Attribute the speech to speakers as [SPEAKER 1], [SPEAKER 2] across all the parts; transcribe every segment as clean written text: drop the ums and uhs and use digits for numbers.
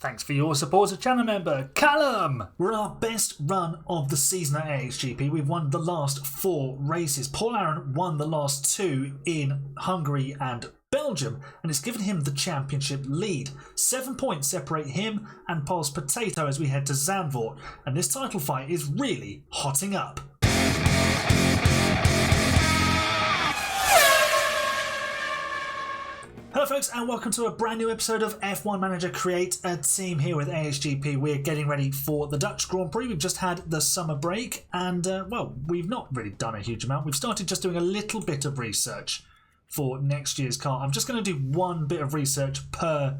[SPEAKER 1] Thanks for your support as channel member, Callum! We're our best run of the season at AHGP. We've won the last 4 races. Paul Aaron won the last 2 in Hungary and Belgium, and it's given him the championship lead. 7 points separate him and PulsePotato as we head to Zandvoort, and this title fight is really hotting up. Hello folks, and welcome to a brand new episode of F1 Manager Create a Team here with AHGP. We're getting ready for the Dutch Grand Prix. We've just had the summer break and, well, we've not really done a huge amount. We've started just doing a little bit of research for next year's car. I'm just going to do one bit of research per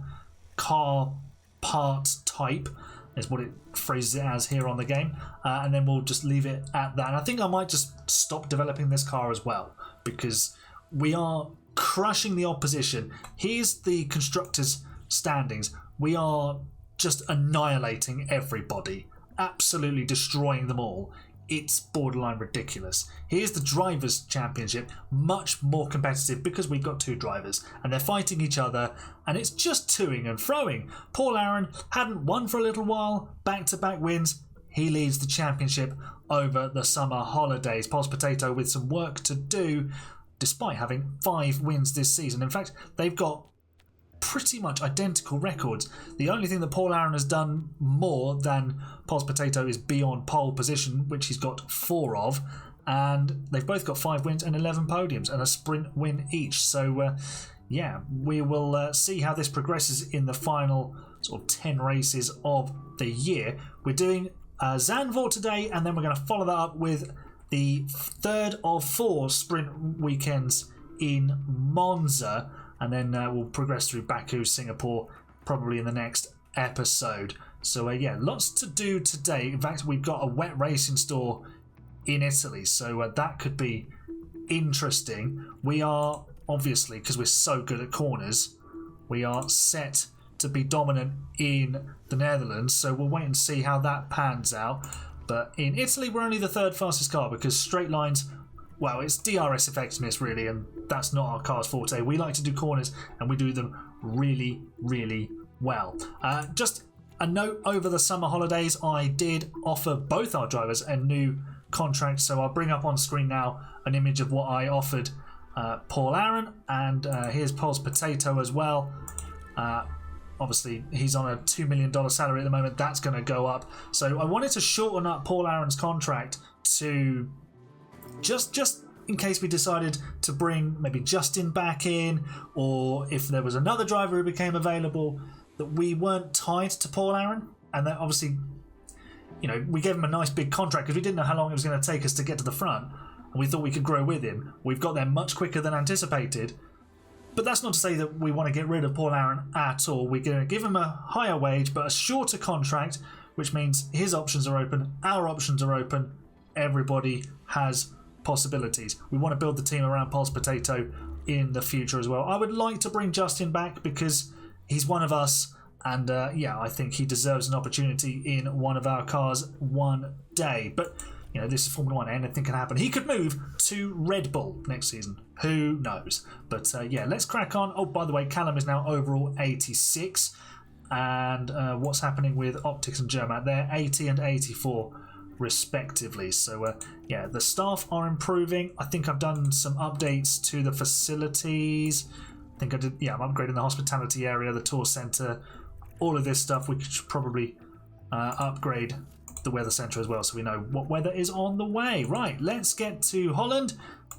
[SPEAKER 1] car part type, is what it phrases it as here on the game, and then we'll just leave it at that. And I think I might just stop developing this car as well, because we are crushing the opposition. Here's the constructors' standings. We are just annihilating everybody, absolutely destroying them all. It's borderline ridiculous. Here's the drivers' championship, much more competitive because we've got 2 drivers and they're fighting each other, and it's just toing and froing. Paul Aaron hadn't won for a little while, back-to-back wins. He leads the championship over the summer holidays. PulsePotato with some work to do, despite having 5 wins this season. In fact, they've got pretty much identical records. The only thing that Paul Aaron has done more than PulsePotato is be on pole position, which he's got 4 of, and they've both got 5 wins and 11 podiums and a sprint win each. So yeah, we will see how this progresses in the final sort of 10 races of the year. We're doing Zandvoort today, and then we're going to follow that up with the 3rd of 4 sprint weekends in Monza, and then we'll progress through Baku, Singapore, probably in the next episode. So yeah, lots to do today. In fact, we've got a wet racing store in Italy, so that could be interesting. We are, obviously, because we're so good at corners, we are set to be dominant in the Netherlands, so we'll wait and see how that pans out. But in Italy, we're only the 3rd fastest car because straight lines, well, it's DRS effectiveness really, and that's not our car's forte. We like to do corners, and we do them really, really well. Just a note, over the summer holidays, I did offer both our drivers a new contract, so I'll bring up on screen now an image of what I offered Paul Aaron, and here's PulsePotato as well. Obviously, he's on a $2 million salary at the moment. That's going to go up. So I wanted to shorten up Paul Aaron's contract to just in case we decided to bring maybe Justin back in, or if there was another driver who became available, that we weren't tied to Paul Aaron. And that obviously, you know, we gave him a nice big contract because we didn't know how long it was going to take us to get to the front. And we thought we could grow with him. We've got there much quicker than anticipated. But that's not to say that we want to get rid of Paul Aaron at all. We're going to give him a higher wage, but a shorter contract, which means his options are open, our options are open, everybody has possibilities. We want to build the team around PulsePotato in the future as well. I would like to bring Justin back because he's one of us, and yeah, I think he deserves an opportunity in one of our cars one day. But you know, this is Formula One, anything can happen. He could move to Red Bull next season. Who knows? But yeah, let's crack on. Oh, by the way, Callum is now overall 86. And what's happening with Optics and German? They're 80 and 84 respectively. So yeah, the staff are improving. I think I've done some updates to the facilities. I think I did, yeah, I'm upgrading the hospitality area, the tour centre, all of this stuff. We should probably upgrade the weather centre as well, so we know what weather is on the way. Right, let's get to Holland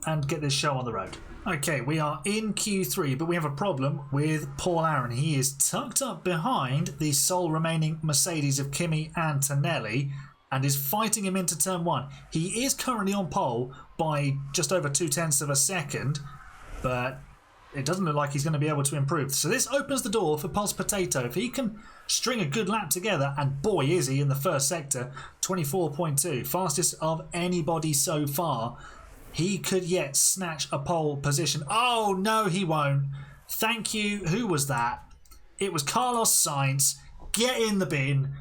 [SPEAKER 1] and get this show on the road. Okay, we are in Q3, but we have a problem with Paul Aaron. He is tucked up behind the sole remaining Mercedes of Kimi Antonelli and is fighting him into turn 1. He is currently on pole by just over 0.2 of a second, but it doesn't look like he's going to be able to improve. So this opens the door for PulsePotato. If he can string a good lap together, and boy is he in the first sector, 24.2, fastest of anybody so far, he could yet snatch a pole position. Oh, no, he won't. Thank you. Who was that? It was Carlos Sainz. Get in the bin.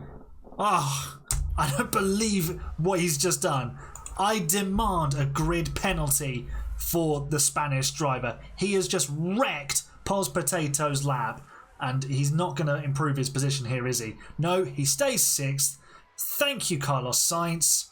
[SPEAKER 1] Oh, I don't believe what he's just done. I demand a grid penalty for the Spanish driver. He has just wrecked PulsePotato's lap. and he's not going to improve his position here, is he? No, he stays 6th. Thank you, Carlos Sainz.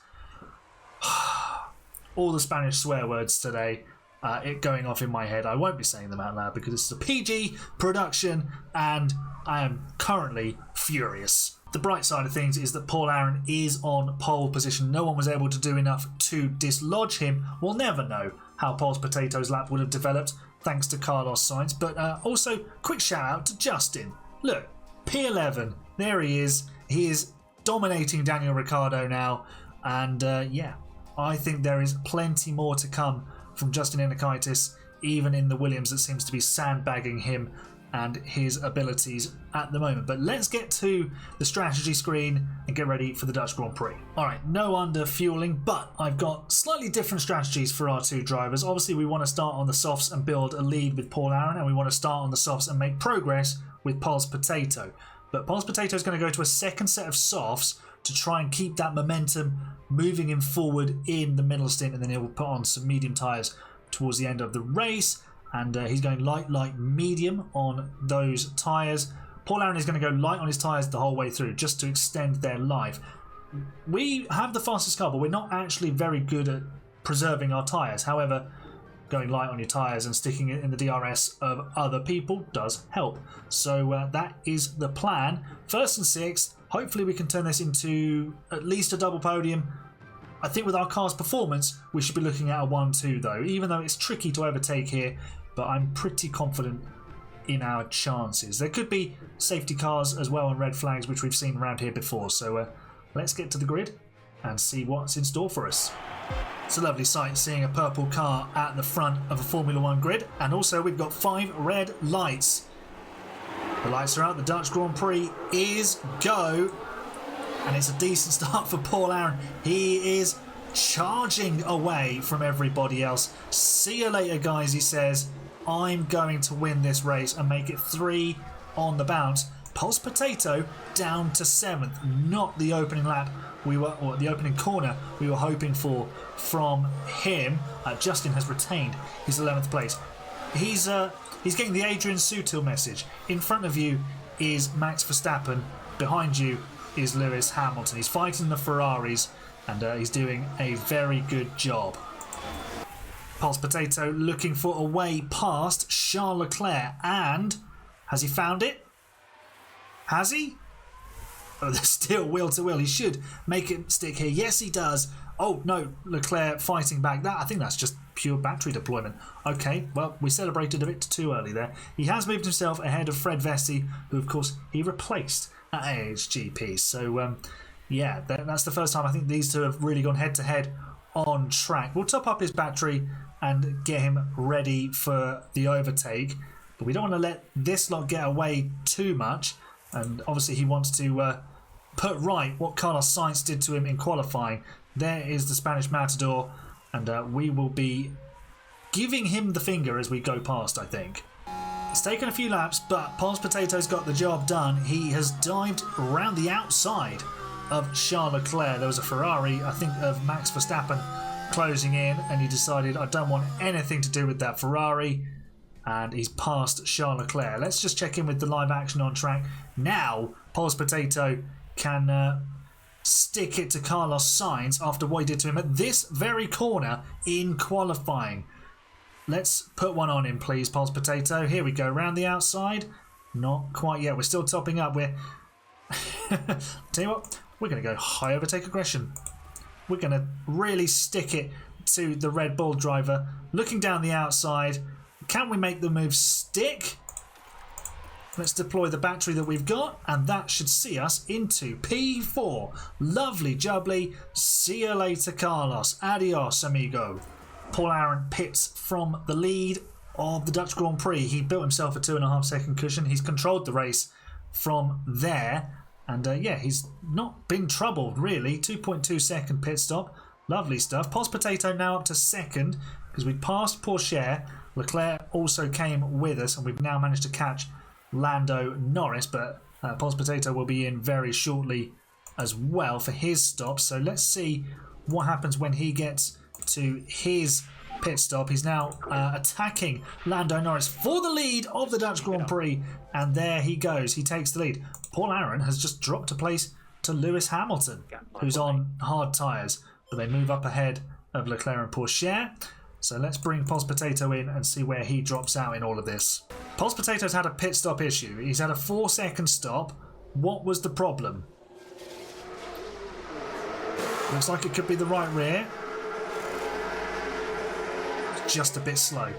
[SPEAKER 1] All the Spanish swear words today, it going off in my head. I won't be saying them out loud because this is a PG production and I am currently furious. The bright side of things is that Paul Aron is on pole position. No one was able to do enough to dislodge him. We'll never know how PulsePotato's lap would have developed thanks to Carlos Sainz. But also, quick shout out to Justin. Look, P11, there he is. He is dominating Daniel Ricciardo now. And yeah, I think there is plenty more to come from Justin Enakaitis, even in the Williams that seems to be sandbagging him and his abilities at the moment. But let's get to the strategy screen and get ready for the Dutch Grand Prix. Alright, no under fueling, but I've got slightly different strategies for our two drivers. Obviously we want to start on the softs and build a lead with Paul Aron, and we want to start on the softs and make progress with PulsePotato. But PulsePotato is going to go to a second set of softs to try and keep that momentum moving him forward in the middle stint, and then he'll put on some medium tyres towards the end of the race. And he's going light, medium on those tyres. Paul Aron is going to go light on his tyres the whole way through just to extend their life. We have the fastest car, but we're not actually very good at preserving our tyres. However, going light on your tyres and sticking it in the DRS of other people does help. So that is the plan. 1st and 6th. Hopefully we can turn this into at least a double podium. I think with our car's performance, we should be looking at a 1-2 though, even though it's tricky to overtake here, but I'm pretty confident in our chances. There could be safety cars as well and red flags, which we've seen around here before, so let's get to the grid and see what's in store for us. It's a lovely sight seeing a purple car at the front of a Formula One grid, and also we've got 5 red lights. The lights are out, the Dutch Grand Prix is go. And it's a decent start for Paul Aron. He is charging away from everybody else. See you later, guys, he says. I'm going to win this race and make it 3 on the bounce. PulsePotato down to 7th. Not the opening lap or the opening corner we were hoping for from him. Justin has retained his 11th place. He's getting the Adrian Sutil message. In front of you is Max Verstappen. Behind you is Lewis Hamilton. He's fighting the Ferraris and he's doing a very good job. PulsePotato looking for a way past Charles Leclerc, and has he found it? Has he? Oh, there's still wheel to wheel. He should make it stick here. Yes, he does. Oh no, Leclerc fighting back. I think that's just pure battery deployment. Okay, well, we celebrated a bit too early there. He has moved himself ahead of Fred Vesey, who of course he replaced at AHGP. So yeah, that's the first time I think these two have really gone head to head on track. We'll top up his battery and get him ready for the overtake, but we don't want to let this lot get away too much. And obviously he wants to put right what Carlos Sainz did to him in qualifying. There is the Spanish Matador, and we will be giving him the finger as we go past, I think. It's taken a few laps, but PulsePotato's got the job done. He has dived around the outside of Charles Leclerc. There was a Ferrari, I think, of Max Verstappen closing in, and he decided, I don't want anything to do with that Ferrari, and he's passed Charles Leclerc. Let's just check in with the live action on track. Now, PulsePotato can stick it to Carlos Sainz after what he did to him at this very corner in qualifying. Let's put one on him, please, PulsePotato. Here we go, around the outside. Not quite yet. We're still topping up. Tell you what, we're going to go high overtake aggression. We're going to really stick it to the Red Bull driver. Looking down the outside. Can we make the move stick? Let's deploy the battery that we've got, and that should see us into P4. Lovely jubbly. See you later, Carlos. Adios, amigo. Paul Aron pits from the lead of the Dutch Grand Prix. He built himself a 2.5 second cushion. He's controlled the race from there. And yeah, he's not been troubled, really. 2.2 second pit stop. Lovely stuff. PulsePotato now up to 2nd because we passed Pourchaire. Leclerc also came with us, and we've now managed to catch Lando Norris. But PulsePotato will be in very shortly as well for his stop. So let's see what happens when he gets to his pit stop. He's now attacking Lando Norris for the lead of the Dutch Grand Prix, and there he goes. He takes the lead. Paul Aron has just dropped a place to Lewis Hamilton, who's on hard tyres, but they move up ahead of Leclerc and Pourchaire. So let's bring PulsePotato in and see where he drops out in all of this. PulsePotato's had a pit stop issue. He's had a 4-second stop. What was the problem? Looks like it could be the right rear. Just a bit slow.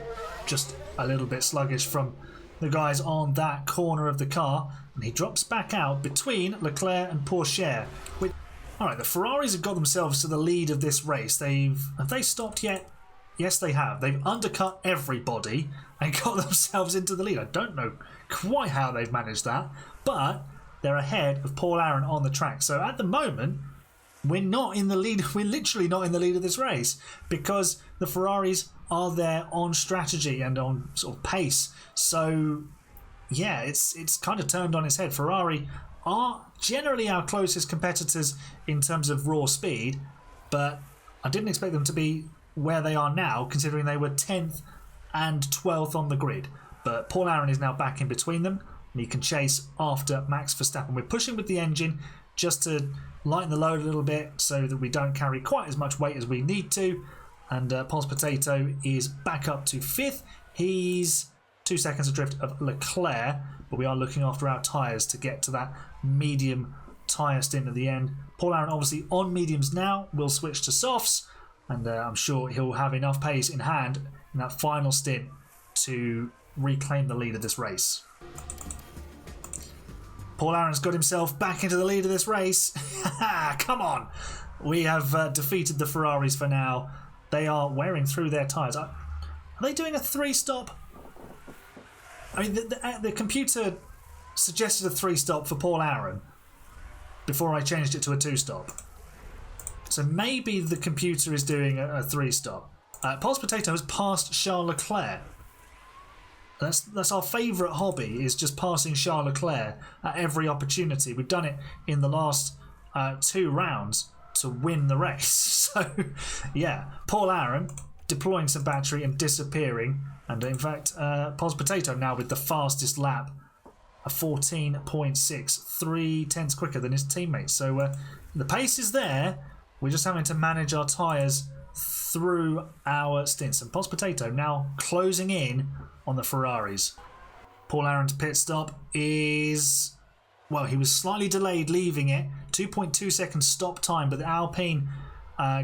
[SPEAKER 1] Just a little bit sluggish from the guys on that corner of the car. And he drops back out between Leclerc and Pourchaire. Alright, the Ferraris have got themselves to the lead of this race. Have they stopped yet? Yes, they have. They've undercut everybody and got themselves into the lead. I don't know quite how they've managed that, but they're ahead of Paul Aron on the track. So at the moment, we're not in the lead. We're literally not in the lead of this race because the Ferraris are there on strategy and on sort of pace. So yeah, it's kind of turned on its head. Ferrari are generally our closest competitors in terms of raw speed, but I didn't expect them to be where they are now, considering they were 10th and 12th on the grid. But Paul Aron is now back in between them, and he can chase after Max Verstappen. We're pushing with the engine just to lighten the load a little bit so that we don't carry quite as much weight as we need to. And PulsePotato is back up to 5th. He's 2 seconds adrift of Leclerc, but we are looking after our tyres to get to that medium tyre stint at the end. Paul Aron obviously on mediums now. We'll switch to softs. And I'm sure he'll have enough pace in hand in that final stint to reclaim the lead of this race. Paul Aron's got himself back into the lead of this race. Come on! We have defeated the Ferraris for now. They are wearing through their tyres. Are they doing a 3-stop? I mean, the computer suggested a 3-stop for Paul Aron before I changed it to a 2-stop. So maybe the computer is doing a 3-stop. PulsePotato has passed Charles Leclerc. That's our favourite hobby, is just passing Charles Leclerc at every opportunity. We've done it in the last 2 rounds to win the race. So yeah, Paul Aron deploying some battery and disappearing. And in fact, PulsePotato now with the fastest lap, a 14.6, 3 tenths quicker than his teammates. So the pace is there. We're just having to manage our tyres through our stints. And PulsePotato now closing in on the Ferraris. Paul Aron's pit stop is... well, he was slightly delayed leaving it. 2.2 seconds stop time, but the Alpine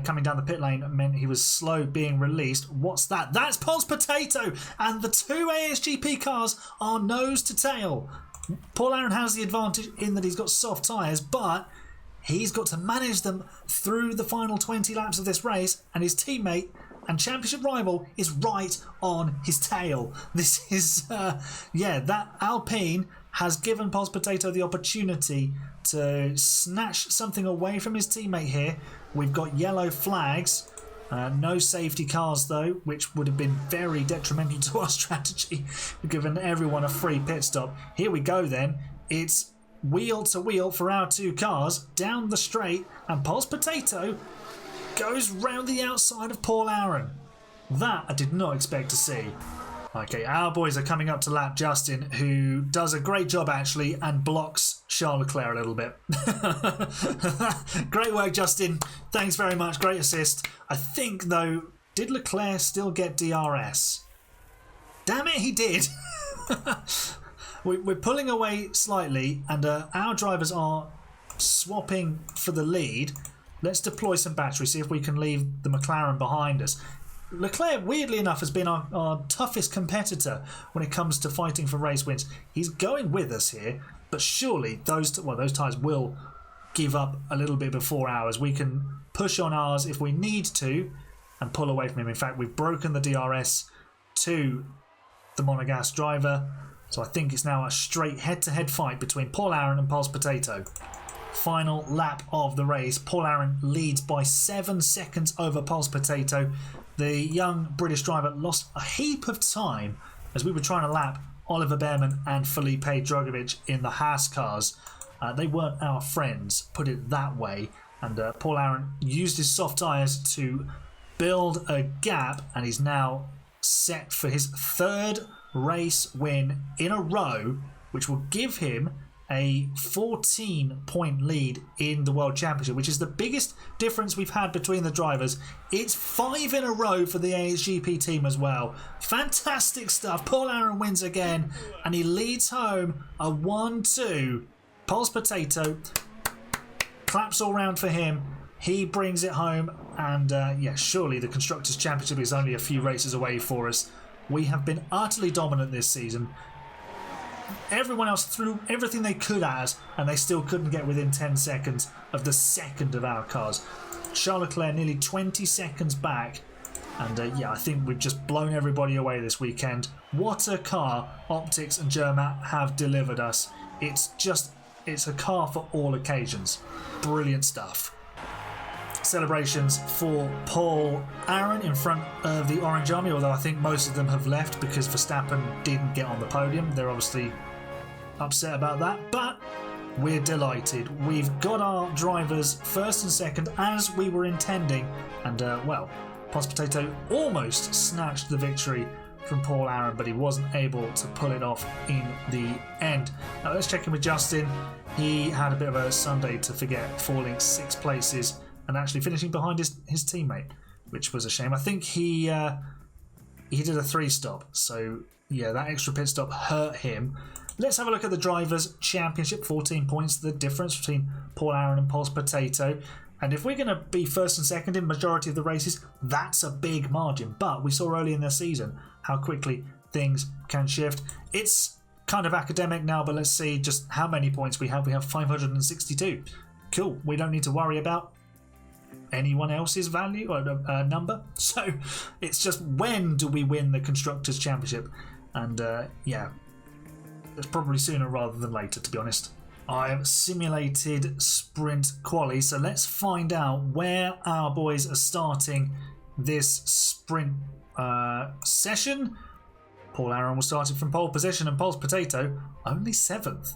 [SPEAKER 1] coming down the pit lane meant he was slow being released. What's that? That's PulsePotato! And the 2 AHGP cars are nose to tail. Paul Aron has the advantage in that he's got soft tyres, but he's got to manage them through the final 20 laps of this race, and his teammate and championship rival is right on his tail. This is, that Alpine has given PulsePotato the opportunity to snatch something away from his teammate here. We've got yellow flags, no safety cars though, which would have been very detrimental to our strategy. We've given everyone a free pit stop. Here we go then. It's wheel to wheel for our 2 cars down the straight, and PulsePotato goes round the outside of Paul Aron. That I did not expect to see. Okay, our boys are coming up to lap Justin, who does a great job actually and blocks Charles Leclerc a little bit. Great work, Justin. Thanks very much. Great assist. I think though, did Leclerc still get DRS? Damn it, he did. We're pulling away slightly, and our drivers are swapping for the lead. Let's deploy some battery, see if we can leave the McLaren behind us. Leclerc, weirdly enough, has been our toughest competitor when it comes to fighting for race wins. He's going with us here, but surely those tyres will give up a little bit before ours. We can push on ours if we need to and pull away from him. In fact, we've broken the DRS to the Monegasque driver. So I think it's now a straight head-to-head fight between Paul Aron and PulsePotato. Final lap of the race. Paul Aron leads by 7 seconds over PulsePotato. The young British driver lost a heap of time as we were trying to lap Oliver Behrman and Felipe Drogovic in the Haas cars. They weren't our friends, put it that way. And Paul Aron used his soft tyres to build a gap, and he's now set for his third race win in a row, which will give him a 14-point lead in the World Championship, which is the biggest difference we've had between the drivers. It's 5 in a row for the AHGP team as well. Fantastic stuff. Paul Aaron wins again, and he leads home a 1-2. PulsePotato, claps all round for him. He brings it home, and yeah, surely the Constructors' Championship is only a few races away for us. We have been utterly dominant this season. Everyone else threw everything they could at us, and they still couldn't get within 10 seconds of the second of our cars. Charles Leclerc nearly 20 seconds back, and yeah, I think we've just blown everybody away this weekend. What a car Optics and Germat have delivered us. It's a car for all occasions. Brilliant stuff. Celebrations for Paul Aaron in front of the Orange Army, although I think most of them have left because Verstappen didn't get on the podium. They're obviously upset about that, but we're delighted. We've got our drivers first and second as we were intending, and well, PulsePotato almost snatched the victory from Paul Aaron, but he wasn't able to pull it off in the end. Now let's check in with Justin. He had a bit of a Sunday to forget, falling 6 places and actually finishing behind his teammate, which was a shame. I think he did a 3-stop, so yeah, that extra pit stop hurt him. Let's have a look at the Drivers' Championship. 14 points, the difference between Paul Aaron and PulsePotato. And if we're going to be first and second in majority of the races, that's a big margin. But we saw early in the season how quickly things can shift. It's kind of academic now, but let's see just how many points we have. We have 562. Cool. We don't need to worry about anyone else's value or number. So it's just when do we win the Constructors' Championship? And yeah, it's probably sooner rather than later, to be honest. I've simulated sprint quali, so let's find out where our boys are starting this sprint session. Paul Aaron was starting from pole position, and PulsePotato only 7th.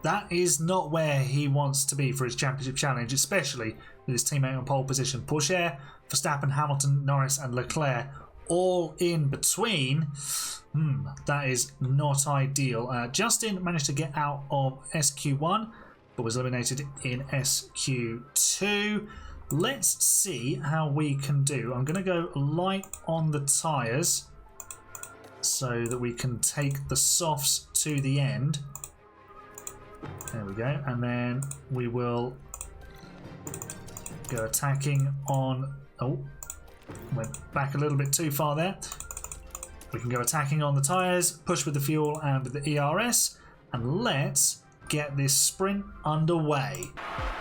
[SPEAKER 1] That is not where he wants to be for his championship challenge, especially with his teammate on pole position. Pourchaire, Verstappen, Hamilton, Norris and Leclerc all in between. That is not ideal. Justin managed to get out of SQ1, but was eliminated in SQ2. Let's see how we can do. I'm going to go light on the tyres so that we can take the softs to the end. There we go. And then we will go attacking on... Oh, went back a little bit too far there. We can go attacking on the tyres, push with the fuel and with the ERS, and let's get this sprint underway.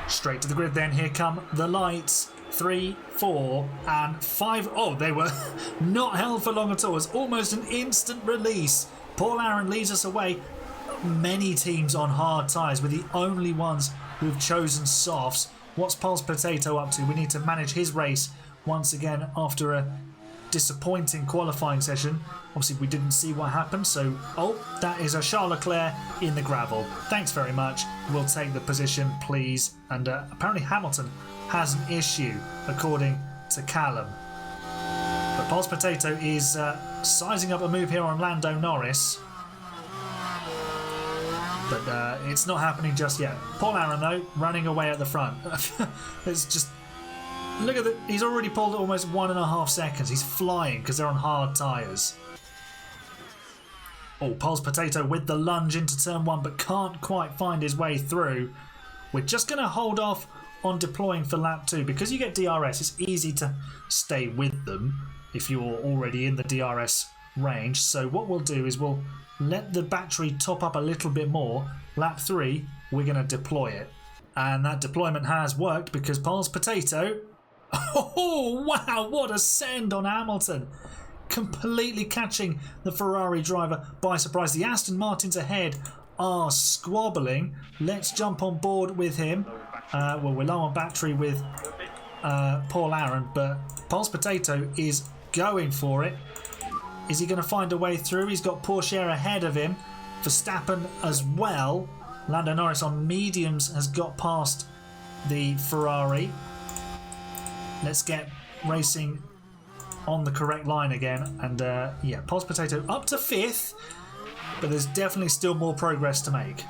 [SPEAKER 1] Straight to the grid then, here come the lights. 3, 4 and 5. Oh, they were not held for long at all. It was almost an instant release. Paul Aaron leads us away. Many teams on hard tyres. We're the only ones who've chosen softs. What's PulsePotato up to? We need to manage his race once again after a disappointing qualifying session. Obviously we didn't see what happened, so that is a Charles Leclerc in the gravel. Thanks very much. We'll take the position, please. And apparently Hamilton has an issue according to Callum. But PulsePotato is sizing up a move here on Lando Norris. But it's not happening just yet. Paul Aaron though running away at the front. It's just look at that. He's already pulled almost 1.5 seconds. He's flying because they're on hard tyres. Oh, PulsePotato with the lunge into turn 1, but can't quite find his way through. We're just going to hold off on deploying for lap 2 because you get DRS. It's easy to stay with them if you're already in the DRS range. So what we'll do is we'll let the battery top up a little bit more. Lap 3, we're going to deploy it. And that deployment has worked because PulsePotato... Oh, wow, what a send on Hamilton. Completely catching the Ferrari driver by surprise. The Aston Martins ahead are squabbling. Let's jump on board with him. Well, we're low on battery with Paul Aaron, but PulsePotato is going for it. Is he going to find a way through? He's got Pourchaire ahead of him. Verstappen as well. Lando Norris on mediums has got past the Ferrari. Let's get racing on the correct line again. And yeah, PulsePotato up to 5th, but there's definitely still more progress to make.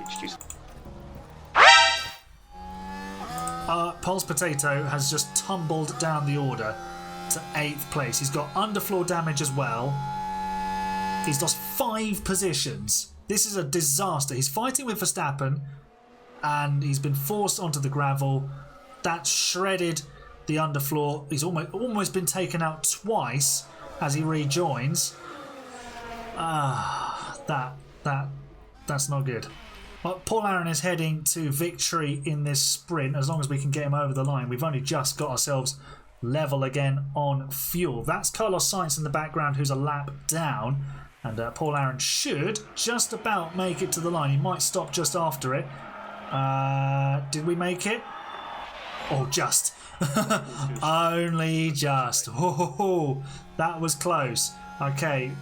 [SPEAKER 1] PulsePotato has just tumbled down the order to 8th place. He's got underfloor damage as well. He's lost 5 positions. This is a disaster. He's fighting with Verstappen and he's been forced onto the gravel. That shredded the underfloor. He's almost been taken out twice as he rejoins. That's not good. Well, Paul Aaron is heading to victory in this sprint as long as we can get him over the line. We've only just got ourselves level again on fuel. That's Carlos Sainz in the background, who's a lap down. And Paul Aaron should just about make it to the line. He might stop just after it. Did we make it? Oh, just. Only just. Oh, that was close. Okay.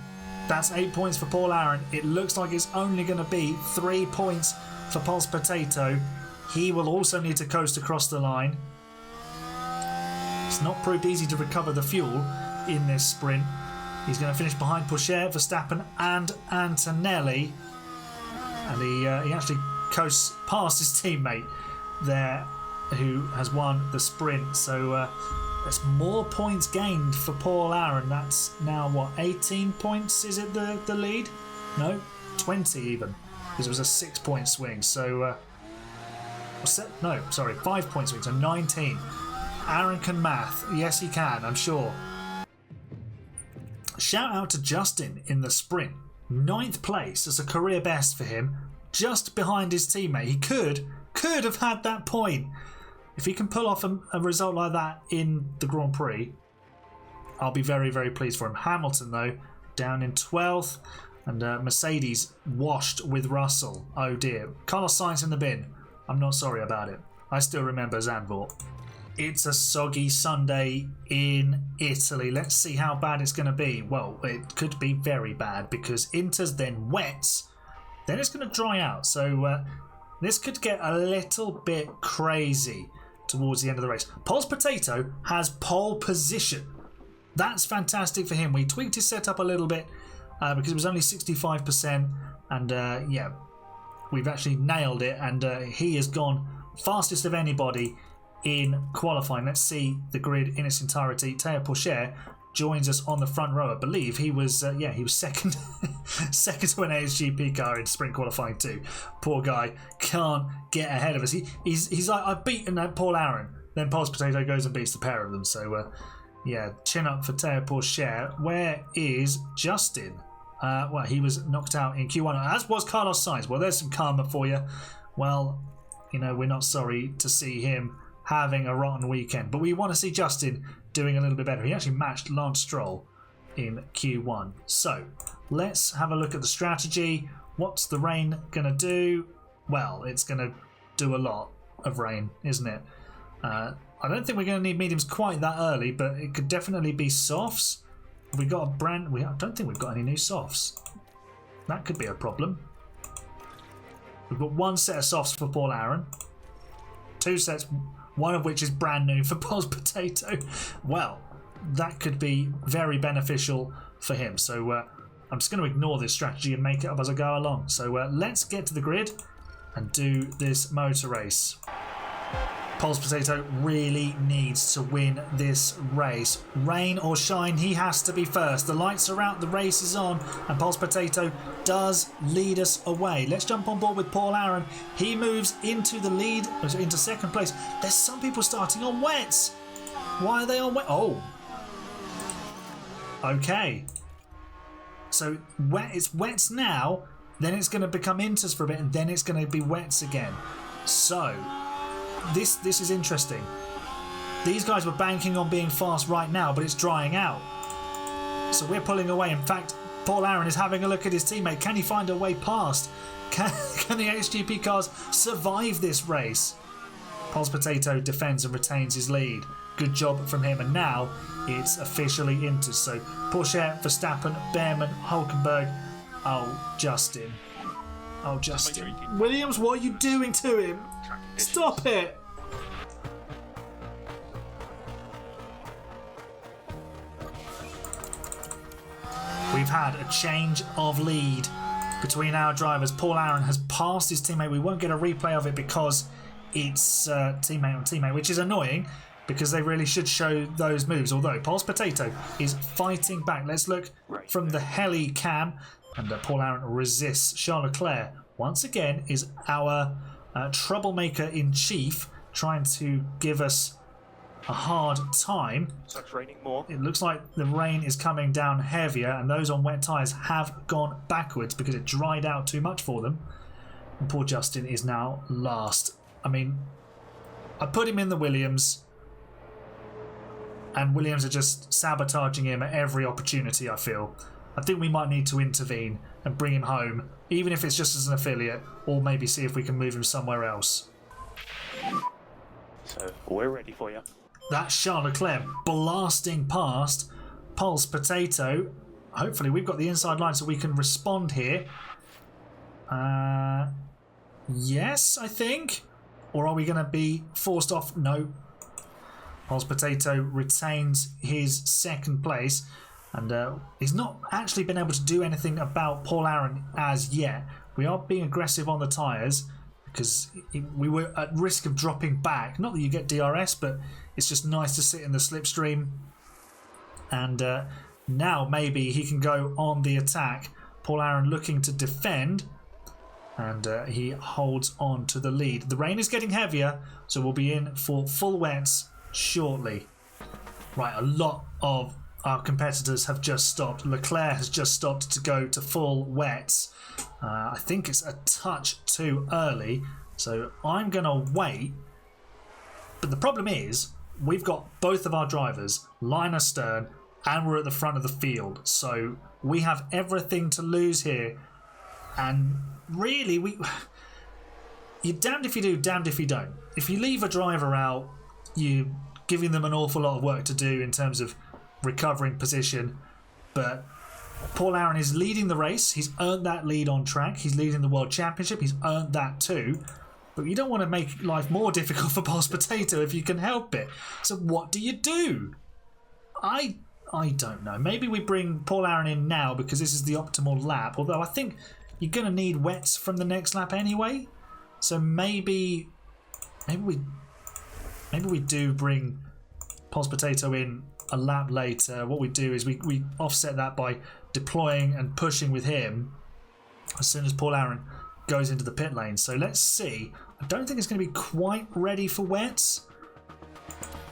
[SPEAKER 1] That's 8 points for Paul Aaron. It looks like it's only going to be 3 points for PulsePotato. He will also need to coast across the line. It's not proved easy to recover the fuel in this sprint. He's going to finish behind Pourchaire, Verstappen and Antonelli. And he actually coasts past his teammate there, who has won the sprint. So that's more points gained for Paul Aaron. That's now, what, 18 points? Is it the lead? No, 20 even. Because it was a 6-point swing. So, 5-point swing. So 19. Aaron can math. Yes, he can, I'm sure. Shout out to Justin in the sprint. 9th place as a career best for him. Just behind his teammate. He could have had that point. If he can pull off a result like that in the Grand Prix, I'll be very, very pleased for him. Hamilton, though, down in 12th. And Mercedes washed with Russell. Oh, dear. Carlos Sainz in the bin. I'm not sorry about it. I still remember Zandvoort. It's a soggy Sunday in Italy. Let's see how bad it's going to be. Well, it could be very bad because Inter's then wets. Then it's going to dry out. So this could get a little bit crazy towards the end of the race. PulsePotato has pole position. That's fantastic for him. We tweaked his setup a little bit because it was only 65%. And yeah, we've actually nailed it. And he has gone fastest of anybody in qualifying. Let's see the grid in its entirety. Théo Pourchaire joins us on the front row. I believe he was he was second second to an AHGP car in sprint qualifying too. Poor guy can't get ahead of us. He's like, I've beaten Paul Aaron. Then PulsePotato goes and beats the pair of them. So yeah, chin up for Théo Pourchaire. Where is Justin? Well, he was knocked out in Q1, as was Carlos Sainz. Well, there's some karma for you. Well, you know, we're not sorry to see him having a rotten weekend, but we want to see Justin doing a little bit better. He actually matched Lance Stroll in Q1. So let's have a look at the strategy. What's the rain going to do? Well, it's going to do a lot of rain, isn't it? I don't think we're going to need mediums quite that early, but it could definitely be softs. We got a brand. I don't think we've got any new softs. That could be a problem. We've got one set of softs for Paul Aaron. 2 sets, one of which is brand new for PulsePotato. Well, that could be very beneficial for him. So I'm just going to ignore this strategy and make it up as I go along. So let's get to the grid and do this motor race. PulsePotato really needs to win this race. Rain or shine, he has to be first. The lights are out, the race is on, and PulsePotato does lead us away. Let's jump on board with Paul Aaron. He moves into the lead, into second place. There's some people starting on wets. Why are they on wet? Oh. Okay. So it's wets now, then it's going to become inters for a bit, and then it's going to be wets again. So this is interesting. These guys were banking on being fast right now, but it's drying out. So we're pulling away. In fact, Paul Aaron is having a look at his teammate. Can he find a way past? Can the AHGP cars survive this race? PulsePotato defends and retains his lead. Good job from him. And now it's officially into. So Pourchaire, Verstappen, Behrman, Hulkenberg. Oh, Justin. Oh, Justin. Williams, what are you doing to him? Stop it! We've had a change of lead between our drivers. Paul Aaron has passed his teammate. We won't get a replay of it because it's teammate on teammate, which is annoying because they really should show those moves. Although PulsePotato is fighting back. Let's look from the heli cam, and Paul Aaron resists. Charles Leclerc once again is our troublemaker in chief, trying to give us a hard time.
[SPEAKER 2] So it's raining more.
[SPEAKER 1] It looks like the rain is coming down heavier, and those on wet tyres have gone backwards because it dried out too much for them. And poor Justin is now last. I mean, I put him in the Williams, and Williams are just sabotaging him at every opportunity, I feel. I think we might need to intervene and bring him home, even if it's just as an affiliate, or maybe see if we can move him somewhere else.
[SPEAKER 2] So we're ready for you.
[SPEAKER 1] That's Charles Leclerc blasting past PulsePotato. Hopefully we've got the inside line so we can respond here. Yes, I think. Or are we going to be forced off? No. PulsePotato retains his second place. And he's not actually been able to do anything about Paul Aaron as yet. We are being aggressive on the tyres because we were at risk of dropping back. Not that you get DRS, but it's just nice to sit in the slipstream. And now maybe he can go on the attack. Paul Aaron looking to defend. And he holds on to the lead. The rain is getting heavier, so we'll be in for full wets shortly. Right, a lot of our competitors have just stopped. Leclerc has just stopped to go to full wets. I think it's a touch too early, so I'm going to wait. But the problem is, we've got both of our drivers, line astern, and we're at the front of the field. So we have everything to lose here. And really, you're damned if you do, damned if you don't. If you leave a driver out, you're giving them an awful lot of work to do in terms of recovering position. But Paul Aaron is leading the race. He's earned that lead on track. He's leading the World Championship. He's earned that too. But you don't want to make life more difficult for PulsePotato if you can help it. So what do you do? I don't know. Maybe we bring Paul Aaron in now because this is the optimal lap. Although I think you're going to need wets from the next lap anyway. So maybe we do bring PulsePotato in a lap later. What we do is we offset that by deploying and pushing with him as soon as Paul Aaron goes into the pit lane. So let's see. I don't think it's going to be quite ready for wets.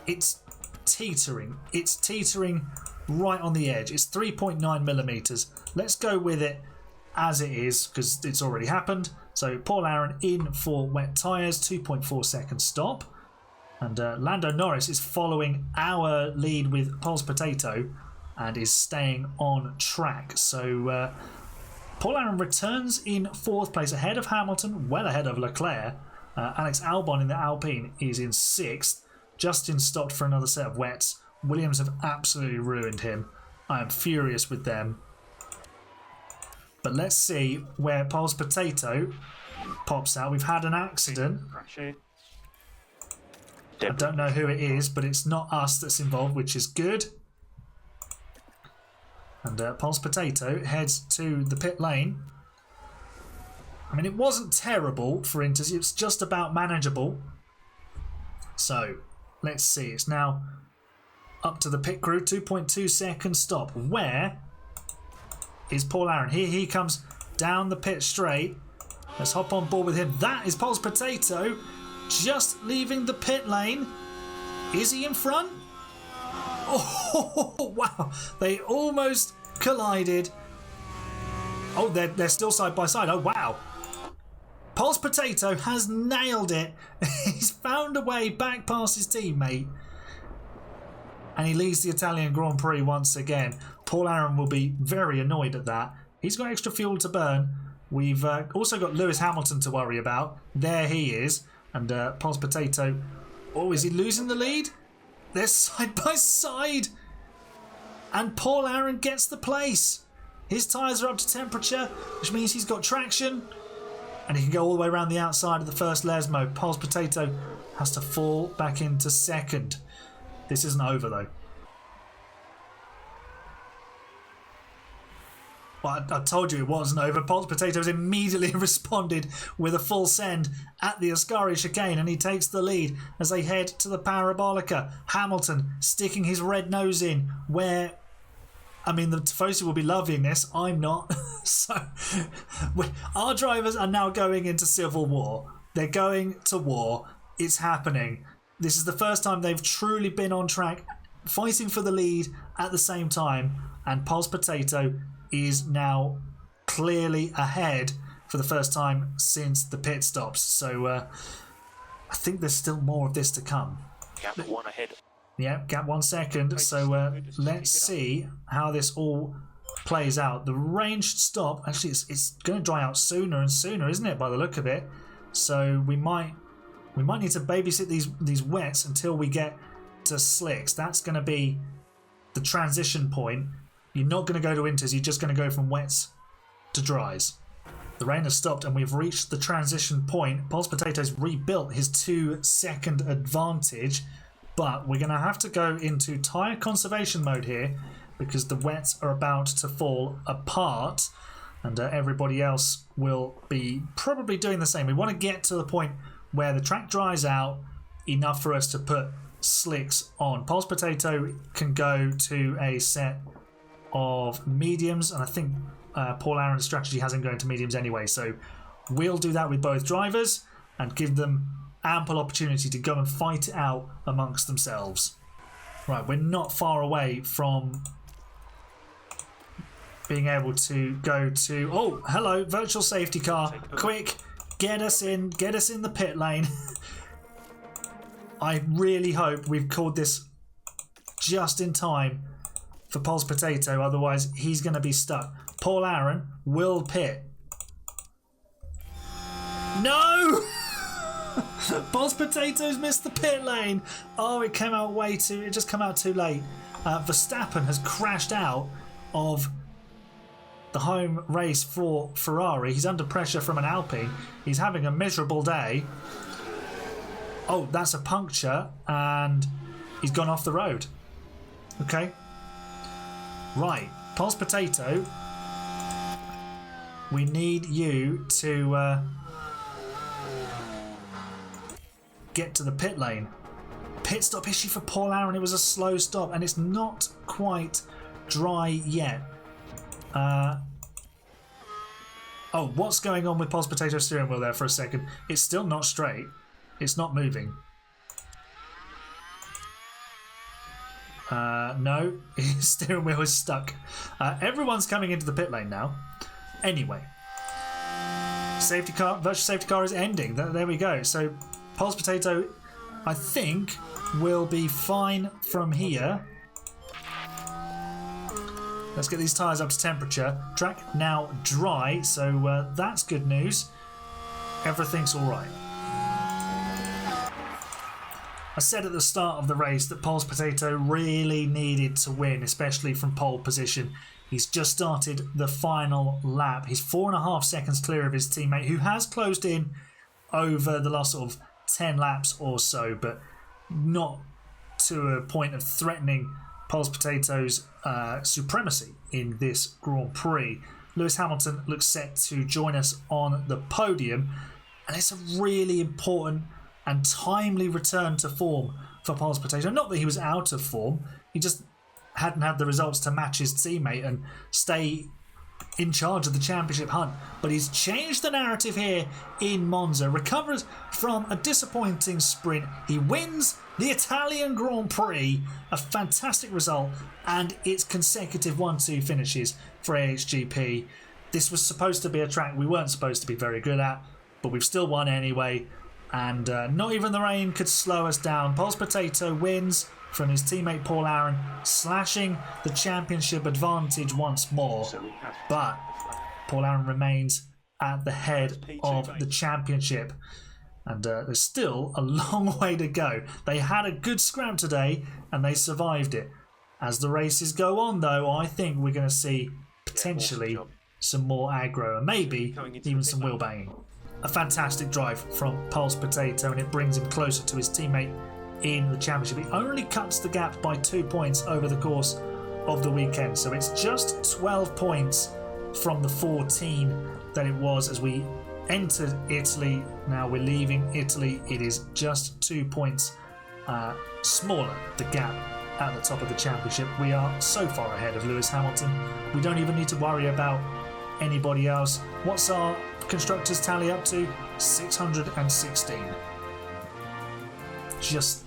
[SPEAKER 1] It's teetering. It's teetering right on the edge. It's 3.9 millimeters. Let's go with it as it is because it's already happened. So Paul Aaron in for wet tyres, 2.4 second stop. And Lando Norris is following our lead with PulsePotato and is staying on track. So Paul Aaron returns in fourth place ahead of Hamilton, well ahead of Leclerc. Alex Albon in the Alpine is in sixth. Justin stopped for another set of wets. Williams have absolutely ruined him. I am furious with them. But let's see where PulsePotato pops out. We've had an accident. I don't know who it is, but it's not us that's involved, which is good. And PulsePotato heads to the pit lane. I mean, it wasn't terrible for Inters. It's just about manageable. So, let's see. It's now up to the pit crew. 2.2 second stop. Where is Paul Aaron? Here he comes down the pit straight. Let's hop on board with him. That is PulsePotato. Just leaving the pit lane. Is he in front? Oh, wow. They almost collided. Oh, they're still side by side. Oh, wow. PulsePotato has nailed it. He's found a way back past his teammate. And he leads the Italian Grand Prix once again. Paul Aaron will be very annoyed at that. He's got extra fuel to burn. We've also got Lewis Hamilton to worry about. There he is. And PulsePotato, oh, is he losing the lead? They're side by side. And Paul Aaron gets the place. His tyres are up to temperature, which means he's got traction. And he can go all the way around the outside of the first Lesmo. PulsePotato has to fall back into second. This isn't over, though. Well, I told you it wasn't over. PulsePotato immediately responded with a full send at the Ascari chicane, and he takes the lead as they head to the Parabolica. Hamilton sticking his red nose in where, I mean, the Tifosi will be loving this. I'm not. So our drivers are now going into civil war. They're going to war. It's happening. This is the first time they've truly been on track, fighting for the lead at the same time, and PulsePotato is now clearly ahead for the first time since the pit stops. So I think there's still more of this to come.
[SPEAKER 2] Gap 1 ahead.
[SPEAKER 1] Yeah, gap 1 second. So let's see how this all plays out. The ranged stop, actually it's going to dry out sooner and sooner, isn't it, by the look of it? So we might need to babysit these wets until we get to slicks. That's going to be the transition point. You're not going to go to inters, you're just going to go from wets to dries. The rain has stopped and we've reached the transition point. PulsePotato's rebuilt his 2-second advantage, but we're going to have to go into tyre conservation mode here because the wets are about to fall apart, and everybody else will be probably doing the same. We want to get to the point where the track dries out enough for us to put slicks on. PulsePotato can go to a set of mediums, and I think Paul Aaron's strategy has him going to mediums anyway, so we'll do that with both drivers and give them ample opportunity to go and fight it out amongst themselves. Right, we're not far away from being able to go to... Oh, hello, virtual safety car. Quick, get us in the pit lane. I really hope we've called this just in time for PulsePotato, otherwise he's going to be stuck. Paul Aaron will pit. No! PulsePotato's missed the pit lane. Oh, it just came out too late. Verstappen has crashed out of the home race for Ferrari. He's under pressure from an Alpine. He's having a miserable day. Oh, that's a puncture, and he's gone off the road. Okay. Right, PulsePotato, we need you to get to the pit lane. Pit stop issue for Paul Aaron. It was a slow stop, and it's not quite dry yet. Oh, what's going on with PulsePotato's steering wheel there for a second? It's still not straight. It's not moving. No, his steering wheel is stuck. Everyone's coming into the pit lane now. Anyway, virtual safety car is ending. There we go. So PulsePotato, I think, will be fine from here. Let's get these tyres up to temperature. Track now dry, so that's good news. Everything's all right. I said at the start of the race that PulsePotato really needed to win, especially from pole position. He's just started the final lap. He's 4.5 seconds clear of his teammate, who has closed in over the last sort of 10 laps or so, but not to a point of threatening PulsePotato's supremacy in this Grand Prix. Lewis Hamilton looks set to join us on the podium, and it's a really important and timely return to form for PulsePotato. Not that he was out of form, he just hadn't had the results to match his teammate and stay in charge of the championship hunt. But he's changed the narrative here in Monza, recovers from a disappointing sprint. He wins the Italian Grand Prix, a fantastic result, and it's consecutive 1-2 finishes for AHGP. This was supposed to be a track we weren't supposed to be very good at, but we've still won anyway. And not even the rain could slow us down. PulsePotato wins from his teammate Paul Aaron, slashing the championship advantage once more. But Paul Aaron remains at the head of the championship. And there's still a long way to go. They had a good scrap today and they survived it. As the races go on, though, I think we're going to see potentially some more aggro and maybe even some wheel banging. A fantastic drive from PulsePotato, and it brings him closer to his teammate in the championship. He only cuts the gap by 2 points over the course of the weekend, so it's just 12 points from the 14 that it was as we entered Italy. Now we're leaving Italy. It is just 2 points smaller, the gap at the top of the championship. We are so far ahead of Lewis Hamilton. We don't even need to worry about anybody else. What's our constructors tally up to? 616. Just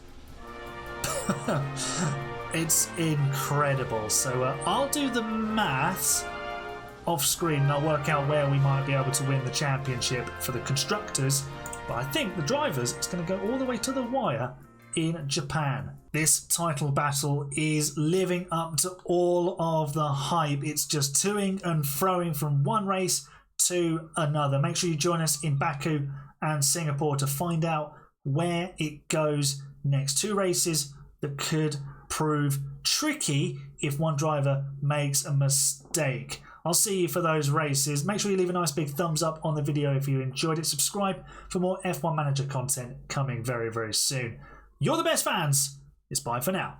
[SPEAKER 1] it's incredible. So I'll do the maths off screen and I'll work out where we might be able to win the championship for the constructors, but I think the drivers, it's going to go all the way to the wire in Japan. This title battle is living up to all of the hype. It's just toing and froing from one race to another. Make sure you join us in Baku and Singapore to find out where it goes next. 2 races that could prove tricky if one driver makes a mistake. I'll see you for those races. Make sure you leave a nice big thumbs up on the video if you enjoyed it. Subscribe for more F1 Manager content coming very, very soon. You're the best fans. It's bye for now.